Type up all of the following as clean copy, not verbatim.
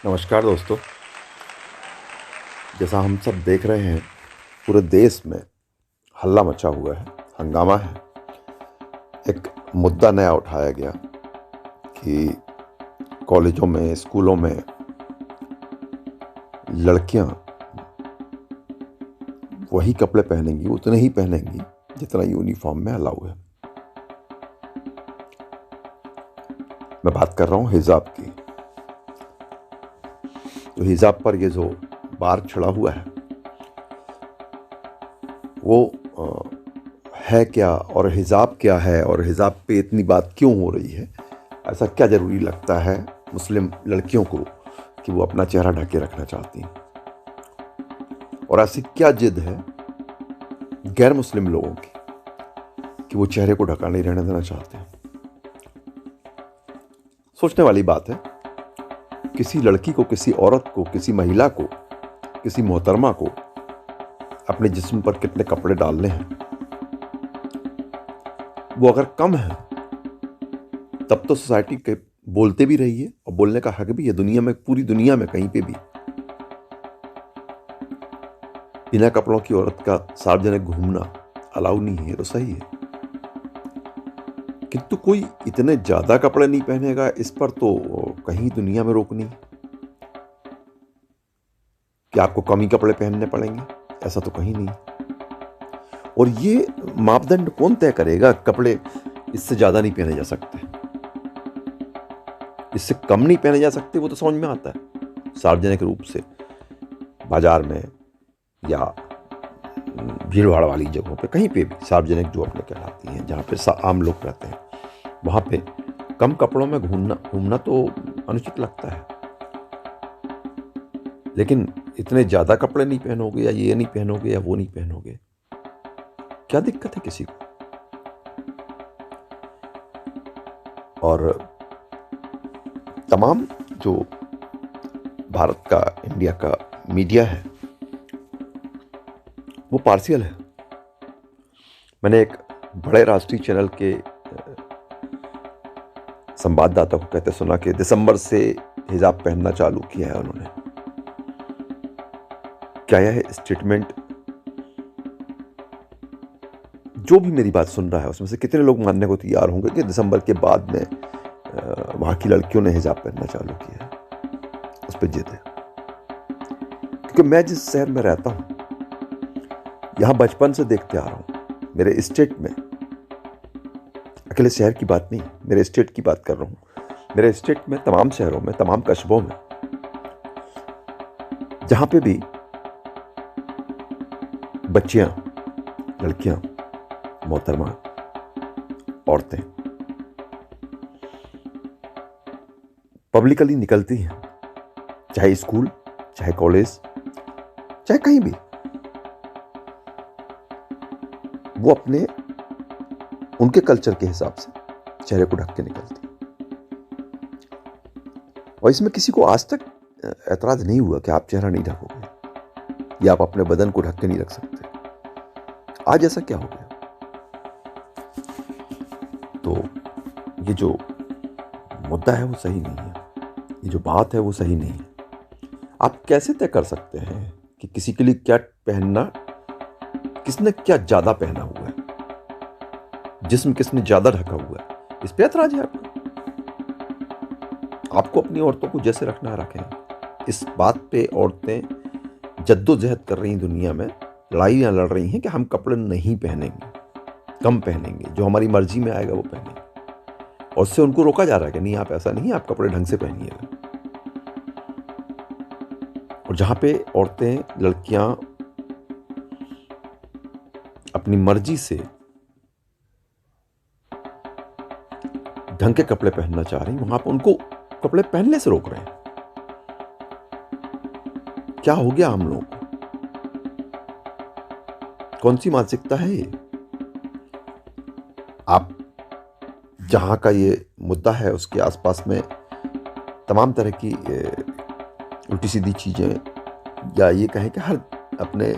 नमस्कार दोस्तों। जैसा हम सब देख रहे हैं, पूरे देश में हल्ला मचा हुआ है, हंगामा है। एक मुद्दा नया उठाया गया कि कॉलेजों में, स्कूलों में लड़कियां वही कपड़े पहनेंगी, उतने ही पहनेंगी जितना यूनिफॉर्म में अलाउ है। मैं बात कर रहा हूं हिजाब की। तो हिजाब पर ये जो बार चढ़ा हुआ है वो है क्या, और हिजाब क्या है, और हिजाब पे इतनी बात क्यों हो रही है? ऐसा क्या ज़रूरी लगता है मुस्लिम लड़कियों को कि वो अपना चेहरा ढके रखना चाहती हैं? और ऐसी क्या जिद है गैर मुस्लिम लोगों की कि वो चेहरे को ढका नहीं रहने देना चाहते हैं? सोचने वाली बात है। किसी लड़की को, किसी औरत को, किसी महिला को, किसी मोहतरमा को अपने जिस्म पर कितने कपड़े डालने हैं, वो अगर कम है तब तो सोसाइटी के बोलते भी रही है और बोलने का हक भी है। दुनिया में, पूरी दुनिया में कहीं पे भी बिना कपड़ों की औरत का सार्वजनिक घूमना अलाउ नहीं है, तो सही है। किंतु कोई इतने ज्यादा कपड़े नहीं पहनेगा, इस पर तो कहीं दुनिया में रोक नहीं कि आपको कम ही कपड़े पहनने पड़ेंगे, ऐसा तो कहीं नहीं। और ये मापदंड कौन तय करेगा? कपड़े इससे ज्यादा नहीं पहने जा सकते, इससे कम नहीं पहने जा सकते, वो तो समझ में आता है। सार्वजनिक रूप से बाजार में या भीड़ भाड़ वाली जगहों पे, कहीं पे भी सार्वजनिक जो अपने कहलाती हैं, जहाँ पे आम लोग रहते हैं, वहाँ पे कम कपड़ों में घूमना घूमना तो अनुचित लगता है। लेकिन इतने ज़्यादा कपड़े नहीं पहनोगे, या ये नहीं पहनोगे, या वो नहीं पहनोगे, क्या दिक्कत है किसी को? और तमाम जो भारत का, इंडिया का मीडिया है, वो पार्शियल है। मैंने एक बड़े राष्ट्रीय चैनल के संवाददाता को कहते सुना कि दिसंबर से हिजाब पहनना चालू किया है उन्होंने। क्या यह स्टेटमेंट, जो भी मेरी बात सुन रहा है उसमें से कितने लोग मानने को तैयार होंगे कि दिसंबर के बाद में वहां की लड़कियों ने हिजाब पहनना चालू किया है? उस पर जिद है। क्योंकि मैं जिस शहर में रहता हूं, यहां बचपन से देखते आ रहा हूं, मेरे स्टेट में, अकेले शहर की बात नहीं, मेरे स्टेट की बात कर रहा हूं, मेरे स्टेट में तमाम शहरों में, तमाम कस्बों में, जहां पे भी बच्चियां, लड़कियां, मोहतरमा, औरतें पब्लिकली निकलती हैं, चाहे स्कूल, चाहे कॉलेज, चाहे कहीं भी, वो अपने, उनके कल्चर के हिसाब से चेहरे को ढक के निकलती हैं। और इसमें किसी को आज तक ऐतराज नहीं हुआ कि आप चेहरा नहीं ढकोगे, या आप अपने बदन को ढक के नहीं रख सकते। आज ऐसा क्या हो गया? तो ये जो मुद्दा है वो सही नहीं है, ये जो बात है वो सही नहीं है। आप कैसे तय कर सकते हैं कि किसी के लिए क्या पहनना, किसने क्या ज्यादा पहना हुआ है, जिस्म किसने ज्यादा ढका हुआ है, इस पे ऐतराज है आपका? आपको अपनी औरतों को जैसे रखना है रखें। इस बात पे औरतें जद्दोजहद कर रही हैं, दुनिया में लड़ाइयां लड़ रही हैं कि हम कपड़े नहीं पहनेंगे, कम पहनेंगे, जो हमारी मर्जी में आएगा वो पहनेंगे। और उससे उनको रोका जा रहा है कि नहीं, आप ऐसा नहीं, आप कपड़े ढंग से पहनिएगा। और जहां पे औरतें, लड़कियां अपनी मर्जी से ढंग के कपड़े पहनना चाह रही, वहां पर उनको कपड़े पहनने से रोक रहे हैं। क्या हो गया हम लोगों को? कौन सी मानसिकता है ये? आप जहां का ये मुद्दा है उसके आसपास में तमाम तरह की उल्टी सीधी चीजें, या ये कहें कि हर अपने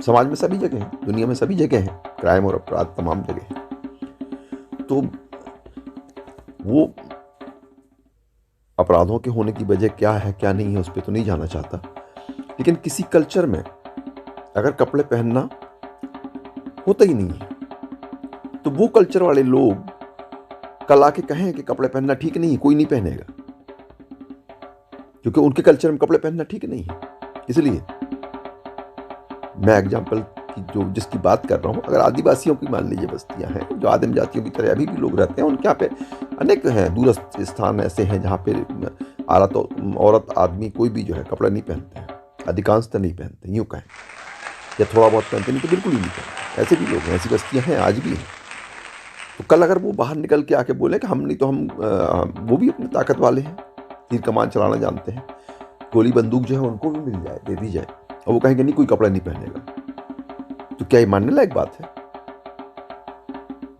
समाज में सभी जगह है, दुनिया में सभी जगह है, क्राइम और अपराध तमाम जगह है। तो वो अपराधों के होने की वजह क्या है क्या नहीं है उस पर तो नहीं जाना चाहता, लेकिन किसी कल्चर में अगर कपड़े पहनना होता ही नहीं है तो वो कल्चर वाले लोग कल आके कहें कि कपड़े पहनना ठीक नहीं है, कोई नहीं पहनेगा, क्योंकि उनके कल्चर में कपड़े पहनना ठीक नहीं है। इसलिए मैं एग्जाम्पल की जिसकी बात कर रहा हूँ, अगर आदिवासियों की मान लीजिए बस्तियां हैं जो आदिम जातियों की तरह अभी भी लोग रहते हैं, उनके यहाँ पे अनेक हैं दूरस्थ स्थान ऐसे हैं जहाँ पे औरत आदमी कोई भी जो है कपड़ा नहीं पहनते हैं, अधिकांशतः नहीं पहनते, यूँ कहें, या थोड़ा बहुत पहनते नहीं तो बिल्कुल ही नहीं पहनते। ऐसे भी लोग हैं, ऐसी बस्तियां हैं, आज भी हैं। तो कल अगर वो बाहर निकल के आके बोले कि हम नहीं तो वो भी अपनी ताकत वाले हैं, तीर कमान चलाना जानते हैं, गोली बंदूक जो है उनको भी मिल जाए, दे दी जाए, और वो कहेंगे नहीं कोई कपड़ा नहीं पहनेगा, तो क्या ये मानने लायक बात है?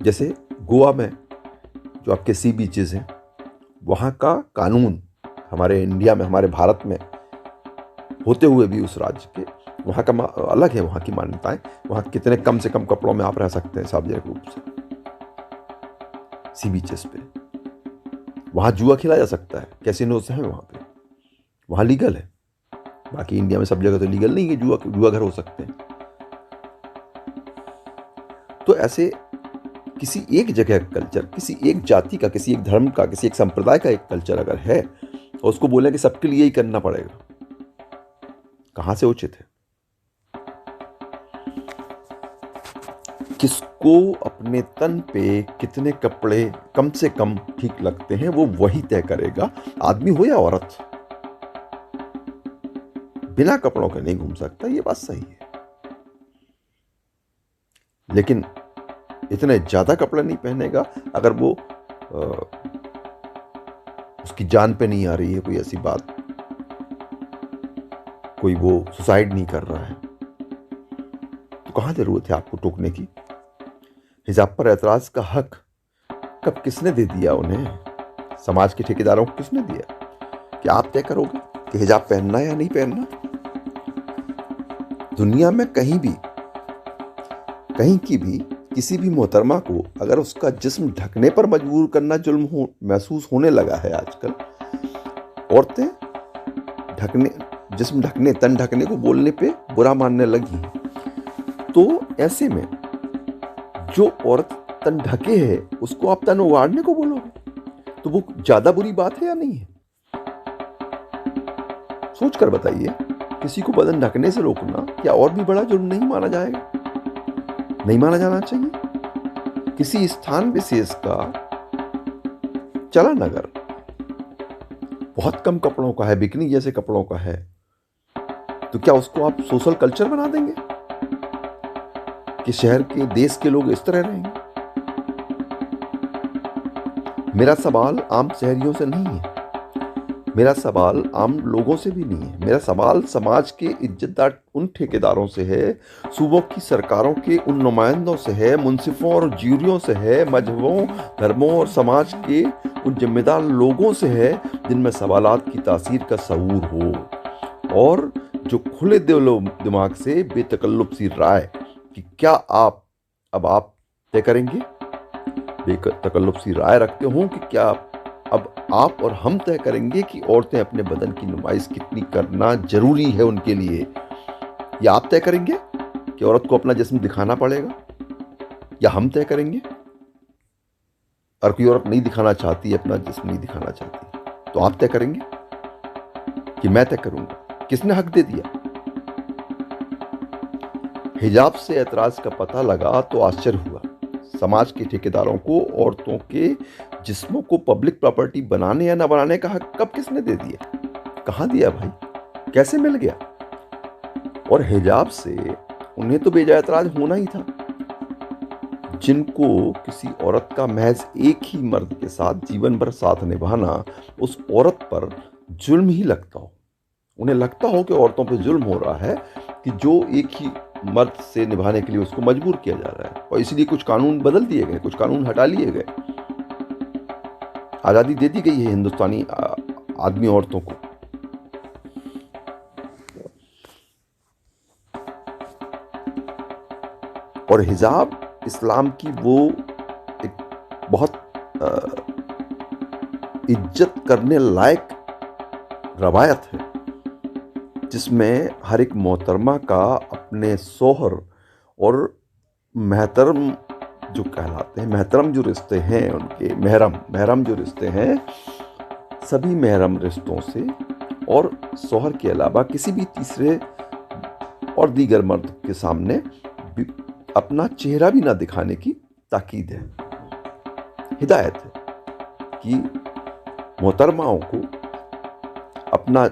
जैसे गोवा में जो आपके सी बीचेस हैं, वहाँ का कानून हमारे इंडिया में, हमारे भारत में होते हुए भी उस राज्य के वहाँ का अलग है, वहाँ की मान्यताएं। वहाँ कितने कम से कम कपड़ों में आप रह सकते हैं सार्वजनिक रूप से सी बीचेस पे। वहाँ जुआ खेला जा सकता है, कैसीनोज हैं वहाँ पे, वहाँ लीगल है। बाकी इंडिया में सब जगह तो लीगल नहीं है, जुआ घर हो सकते हैं। तो ऐसे किसी एक जगह का कल्चर, किसी एक जाति का, किसी एक धर्म का, किसी एक संप्रदाय का एक कल्चर अगर है और उसको बोले कि सबके लिए ही करना पड़ेगा, कहां से उचित है? किसको अपने तन पे कितने कपड़े कम से कम ठीक लगते हैं वो वही तय करेगा, आदमी हो या औरत। बिना कपड़ों के नहीं घूम सकता, ये बात सही है, लेकिन इतने ज्यादा कपड़े नहीं पहनेगा अगर वो उसकी जान पे नहीं आ रही है कोई ऐसी बात, कोई वो सुसाइड नहीं कर रहा है, तो कहां जरूरत है आपको टोकने की? हिजाब पर ऐतराज का हक कब किसने दे दिया उन्हें? समाज के ठेकेदारों को किसने दिया? क्या आप तय करोगे कि हिजाब पहनना या नहीं पहनना? दुनिया में कहीं की भी किसी भी मोहतरमा को अगर उसका जिस्म ढकने पर मजबूर करना जुल्म महसूस होने लगा है आजकल, औरतें जिस्म ढकने, तन ढकने को बोलने पे बुरा मानने लगी, तो ऐसे में जो औरत तन ढके है उसको आप तन उगाड़ने को बोलोगे, तो वो ज्यादा बुरी बात है या नहीं है? सोच कर बताइए, किसी को बदन ढकने से रोकना क्या और भी बड़ा जुर्म नहीं माना जाएगा? नहीं माना जाना चाहिए? किसी स्थान विशेष का चलन अगर बहुत कम कपड़ों का है, बिकनी जैसे कपड़ों का है, तो क्या उसको आप सोशल कल्चर बना देंगे कि शहर के, देश के लोग इस तरह रहेंगे? मेरा सवाल आम शहरियों से नहीं है, मेरा सवाल आम लोगों से भी नहीं है, मेरा सवाल समाज के इज्जतदार उन ठेकेदारों से है, सूबों की सरकारों के उन नुमाइंदों से है, मुंसिफों और ज्यूरियों से है, मजहबों, धर्मों और समाज के उन जिम्मेदार लोगों से है जिनमें सवालात की तासीर का शऊर हो, और जो खुले दिमाग से बेतकल्लुफ सी राय कि क्या आप तय करेंगे, बेतकल्लुफ सी राय रखते हो कि क्या अब आप और हम तय करेंगे कि औरतें अपने बदन की नुमाइश कितनी करना जरूरी है उनके लिए, या आप तय करेंगे कि औरत को अपना जिस्म दिखाना पड़ेगा, या हम तय करेंगे? और कोई औरत नहीं दिखाना चाहती, अपना जिस्म नहीं दिखाना चाहती, तो आप तय करेंगे कि मैं तय करूंगा? किसने हक दे दिया? हिजाब से ऐतराज का पता लगा तो आश्चर्य हुआ। समाज के ठेकेदारों को औरतों के जिस्मों को पब्लिक प्रॉपर्टी बनाने या ना बनाने का हक कब किसने दे दिया? कहां दिया भाई? कैसे मिल गया? और हिजाब से उन्हें तो बेजा ऐतराज होना ही था जिनको किसी औरत का महज एक ही मर्द के साथ जीवन भर साथ निभाना उस औरत पर जुल्म ही लगता हो। उन्हें लगता हो कि औरतों पर जुल्म हो रहा है कि जो एक ही मर्द से निभाने के लिए उसको मजबूर किया जा रहा है, और इसलिए कुछ कानून बदल दिए गए, कुछ कानून हटा लिए गए, आजादी दे दी गई है हिंदुस्तानी आदमी औरतों को। और हिजाब इस्लाम की वो एक बहुत इज्जत करने लायक रवायत है, जिसमें हर एक मोहतरमा का अपने सोहर और महतरम जो कहलाते हैं, महतरम जो रिश्ते हैं उनके, महरम जो रिश्ते हैं, सभी महरम रिश्तों से और सोहर के अलावा किसी भी तीसरे और दीगर मर्द के सामने अपना चेहरा भी ना दिखाने की ताकीद है, हिदायत है कि मोहतरमाओं को अपना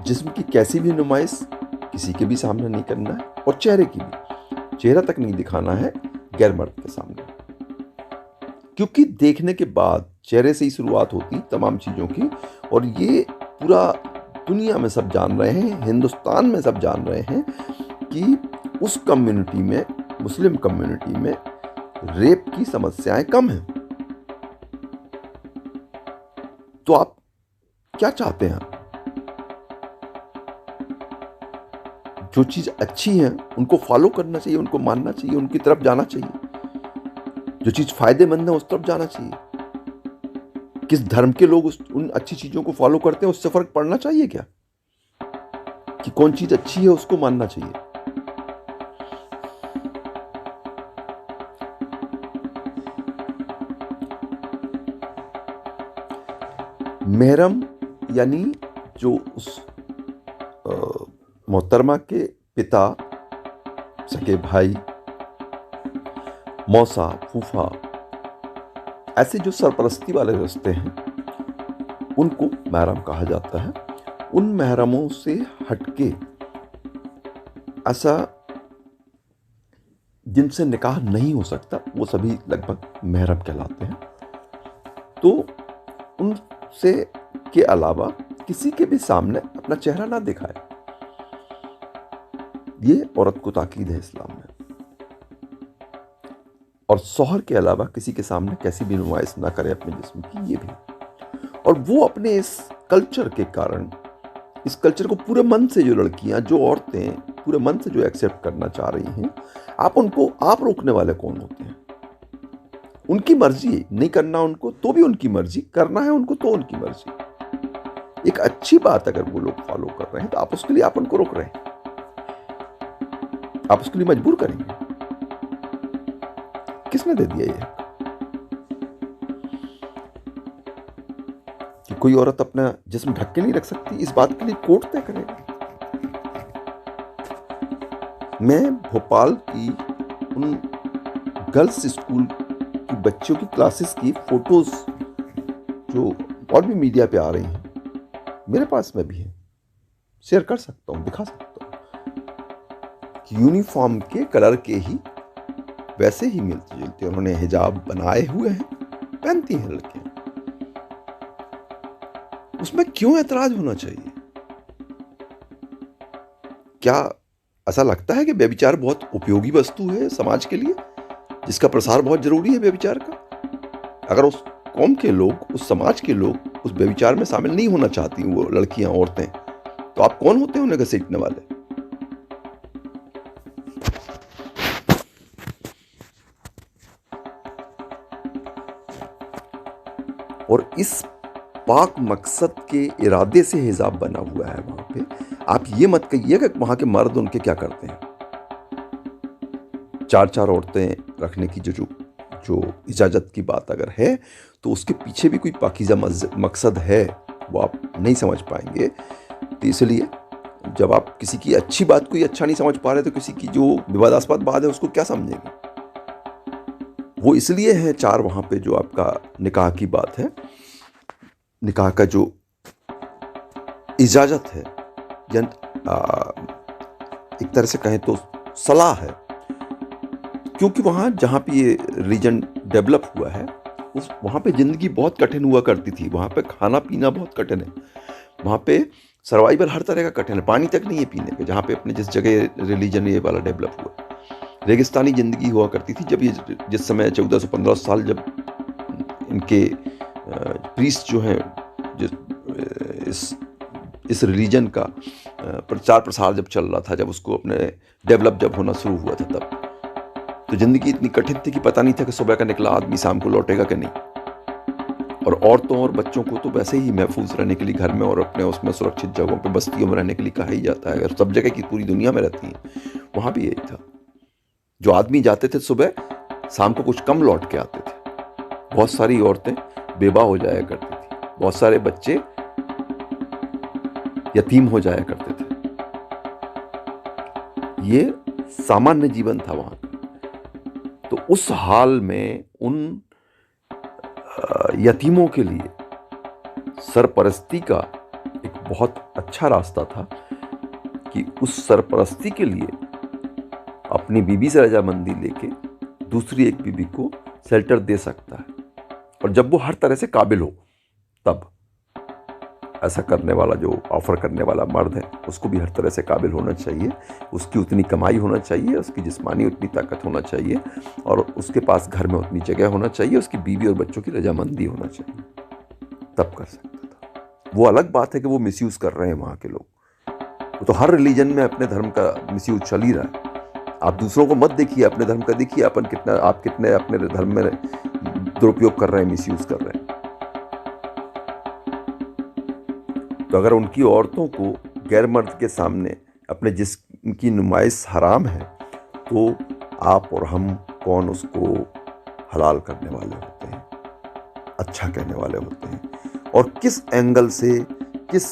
जिस्म की कैसी भी नुमाइश किसी के भी सामने नहीं करना है और चेहरे की भी, चेहरा तक नहीं दिखाना है गैर मर्द के सामने, क्योंकि देखने के बाद चेहरे से ही शुरुआत होती तमाम चीज़ों की। और ये पूरा दुनिया में सब जान रहे हैं, हिंदुस्तान में सब जान रहे हैं कि उस कम्युनिटी में, मुस्लिम कम्युनिटी में रेप की समस्याएं कम हैं। तो आप क्या चाहते हैं? जो चीज अच्छी है उनको फॉलो करना चाहिए, उनको मानना चाहिए, उनकी तरफ जाना चाहिए। जो चीज फायदेमंद है उस तरफ जाना चाहिए। किस धर्म के लोग उन अच्छी चीजों को फॉलो करते हैं उससे फर्क पड़ना चाहिए क्या? कि कौन चीज अच्छी है उसको मानना चाहिए। महरम यानी जो उस मोहतरमा के पिता, सगे भाई, मौसा, फूफा, ऐसे जो सरपरस्ती वाले रिश्ते हैं उनको महरम कहा जाता है। उन महरमों से हटके ऐसा जिनसे निकाह नहीं हो सकता वो सभी लगभग महरम कहलाते हैं। तो उनसे के अलावा किसी के भी सामने अपना चेहरा ना दिखाए, ये औरत को ताकीद है इस्लाम में। और सोहर के अलावा किसी के सामने कैसी भी नुमाइश ना करे अपने जिस्म की, ये भी। और वो अपने इस कल्चर के कारण, इस कल्चर को पूरे मन से जो लड़कियां, जो औरतें पूरे मन से जो एक्सेप्ट करना चाह रही हैं, आप रोकने वाले कौन होते हैं? उनकी मर्जी, नहीं करना उनको तो भी उनकी मर्जी, करना है उनको तो उनकी मर्जी। एक अच्छी बात अगर वो लोग फॉलो कर रहे हैं तो आप उसके लिए आप उनको रोक रहे हैं, आप उसके लिए मजबूर करेंगे। किसने दे दिया ये कि कोई औरत अपना जिस्म ढक के नहीं रख सकती? इस बात के लिए कोर्ट तय करेगा। मैं भोपाल की उन गर्ल्स स्कूल की बच्चों की क्लासेस की फोटोज जो और भी मीडिया पे आ रही हैं, मेरे पास में भी है, शेयर कर सकता हूं, दिखा सकता हूं कि यूनिफॉर्म के कलर के ही वैसे ही मिलते जुलते उन्होंने हिजाब बनाए हुए हैं, पहनती हैं लड़कियां। उसमें क्यों ऐतराज होना चाहिए? क्या ऐसा लगता है कि व्यभिचार बहुत उपयोगी वस्तु है समाज के लिए, जिसका प्रसार बहुत जरूरी है व्यभिचार का? अगर उस कौम के लोग, उस समाज के लोग उस व्यभिचार में शामिल नहीं होना चाहती, वो लड़कियां, औरतें, तो आप कौन होते हैं उन्हें घसीटने वाले? और इस पाक मकसद के इरादे से हिजाब बना हुआ है वहां पे। आप ये मत कहिएगा कि वहां के मर्द उनके क्या करते हैं। चार औरतें रखने की जो इजाजत की बात अगर है तो उसके पीछे भी कोई पाकीज़ा मकसद है, वो आप नहीं समझ पाएंगे। तो इसलिए जब आप किसी की अच्छी बात को ही अच्छा नहीं समझ पा रहे तो किसी की जो विवादास्पद बात है उसको क्या समझेंगे? वो इसलिए है 4 वहां पे जो आपका निकाह की बात है, निकाह का जो इजाजत है, एक तरह से कहें तो सलाह है, क्योंकि वहाँ जहाँ पे ये रीजन डेवलप हुआ है वहाँ पे ज़िंदगी बहुत कठिन हुआ करती थी। वहाँ पे खाना पीना बहुत कठिन है, वहाँ पे सर्वाइवल हर तरह का कठिन है, पानी तक नहीं है पीने के। जहाँ पे अपने जिस जगह रिलीजन ये वाला डेवलप हुआ, रेगिस्तानी ज़िंदगी हुआ करती थी। जब ये जिस समय 1415 साल जब इनके प्रीस्ट जो हैं इस रिलीजन का प्रचार प्रसार जब चल रहा था, जब उसको अपने डेवलप जब होना शुरू हुआ था, तब तो जिंदगी इतनी कठिन थी कि पता नहीं था कि सुबह का निकला आदमी शाम को लौटेगा कि नहीं। और औरतों और बच्चों को तो वैसे ही महफूज रहने के लिए घर में और अपने उसमें सुरक्षित जगहों पे बस्तियों में रहने के लिए कहा ही जाता है। अगर सब जगह की पूरी दुनिया में रहती हैं, वहाँ भी यही था। जो आदमी जाते थे सुबह, शाम को कुछ कम लौट के आते थे। बहुत सारी औरतें बेवा हो जाया करती थी, बहुत सारे बच्चे यतीम हो जाया करते थे। ये सामान्य जीवन था वहाँ का। तो उस हाल में उन यतीमों के लिए सरपरस्ती का एक बहुत अच्छा रास्ता था कि उस सरपरस्ती के लिए अपनी बीबी से रजामंदी लेके दूसरी एक बीबी को शेल्टर दे सकता है। और जब वो हर तरह से काबिल हो, तब ऐसा करने वाला, जो ऑफर करने वाला मर्द है, उसको भी हर तरह से काबिल होना चाहिए। उसकी उतनी कमाई होना चाहिए, उसकी जिस्मानी उतनी ताकत होना चाहिए, और उसके पास घर में उतनी जगह होना चाहिए, उसकी बीवी और बच्चों की रजामंदी होना चाहिए, तब कर सकता था। वो अलग बात है कि वो मिसयूज कर रहे हैं वहाँ के लोग। वो तो हर रिलीजन में अपने धर्म का मिसयूज चल ही रहा है। आप दूसरों को मत देखिए, अपने धर्म का देखिए। आप कितने अपने धर्म में दुरुपयोग कर रहे हैं, मिसयूज कर रहे हैं। तो अगर उनकी औरतों को गैर मर्द के सामने अपने जिस्म की नुमाइश हराम है, तो आप और हम कौन उसको हलाल करने वाले होते हैं, अच्छा कहने वाले होते हैं? और किस एंगल से, किस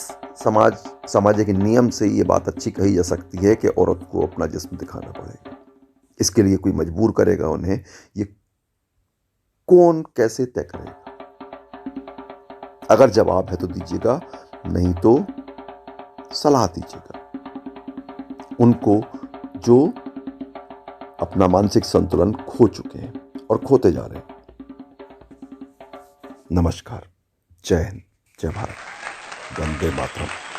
सामाजिक नियम से ये बात अच्छी कही जा सकती है कि औरत को अपना जिस्म दिखाना पड़ेगा? इसके लिए कोई मजबूर करेगा उन्हें, ये कौन कैसे तय करेगा? अगर जवाब है तो दीजिएगा, नहीं तो सलाह दीजिएगा उनको जो अपना मानसिक संतुलन खो चुके हैं और खोते जा रहे हैं। नमस्कार, जय हिंद, जय भारत, वंदे मातरम।